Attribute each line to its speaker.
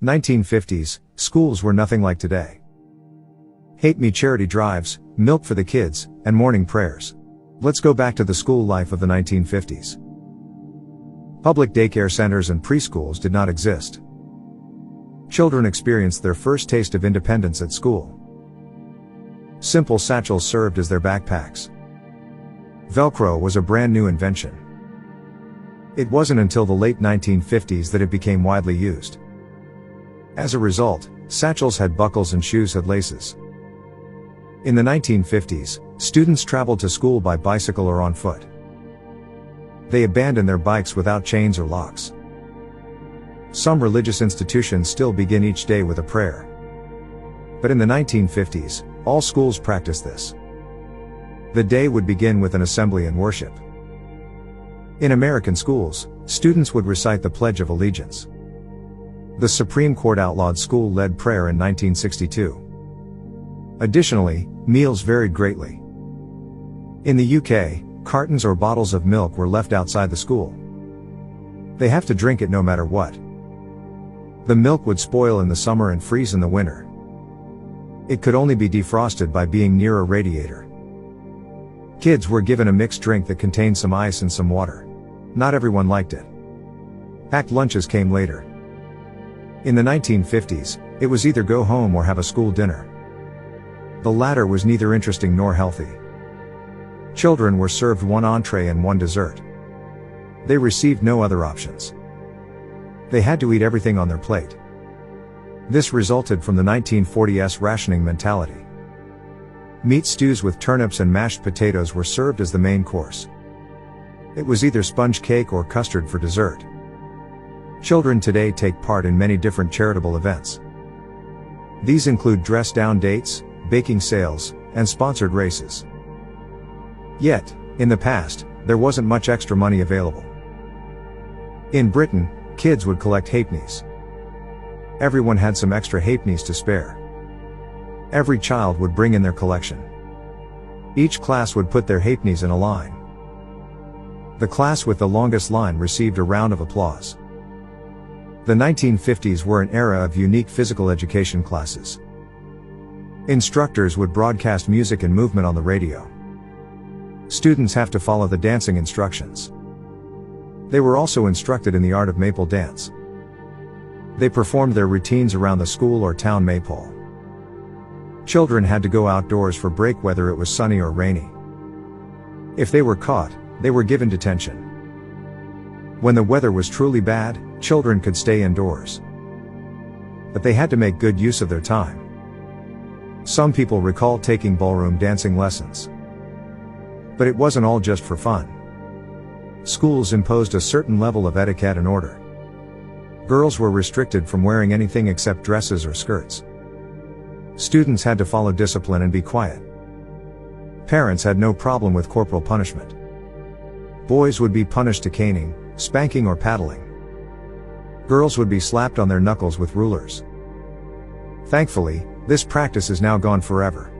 Speaker 1: 1950s, schools were nothing like today. Hate Me charity drives, milk for the kids, and morning prayers. Let's go back to the school life of the 1950s. Public daycare centers and preschools did not exist. Children experienced their first taste of independence at school. Simple satchels served as their backpacks. Velcro was a brand new invention. It wasn't until the late 1950s that it became widely used. As a result, satchels had buckles and shoes had laces. In the 1950s, students traveled to school by bicycle or on foot. They abandoned their bikes without chains or locks. Some religious institutions still begin each day with a prayer. But in the 1950s, all schools practiced this. The day would begin with an assembly and worship. In American schools, students would recite the Pledge of Allegiance. The Supreme Court outlawed school-led prayer in 1962. Additionally, meals varied greatly. In the UK, cartons or bottles of milk were left outside the school. They have to drink it no matter what. The milk would spoil in the summer and freeze in the winter. It could only be defrosted by being near a radiator. Kids were given a mixed drink that contained some ice and some water. Not everyone liked it. Packed lunches came later. In the 1950s, it was either go home or have a school dinner. The latter was neither interesting nor healthy. Children were served one entree and one dessert. They received no other options. They had to eat everything on their plate. This resulted from the 1940s rationing mentality. Meat stews with turnips and mashed potatoes were served as the main course. It was either sponge cake or custard for dessert. Children today take part in many different charitable events. These include dress-down dates, baking sales, and sponsored races. Yet, in the past, there wasn't much extra money available. In Britain, kids would collect halfpennies. Everyone had some extra halfpennies to spare. Every child would bring in their collection. Each class would put their halfpennies in a line. The class with the longest line received a round of applause. The 1950s were an era of unique physical education classes. Instructors would broadcast music and movement on the radio. Students have to follow the dancing instructions. They were also instructed in the art of Maypole dance. They performed their routines around the school or town Maypole. Children had to go outdoors for break whether it was sunny or rainy. If they were caught, they were given detention. When the weather was truly bad, children could stay indoors. But they had to make good use of their time. Some people recall taking ballroom dancing lessons. But it wasn't all just for fun. Schools imposed a certain level of etiquette and order. Girls were restricted from wearing anything except dresses or skirts. Students had to follow discipline and be quiet. Parents had no problem with corporal punishment. Boys would be punished to caning, spanking or paddling. Girls would be slapped on their knuckles with rulers. Thankfully, this practice is now gone forever.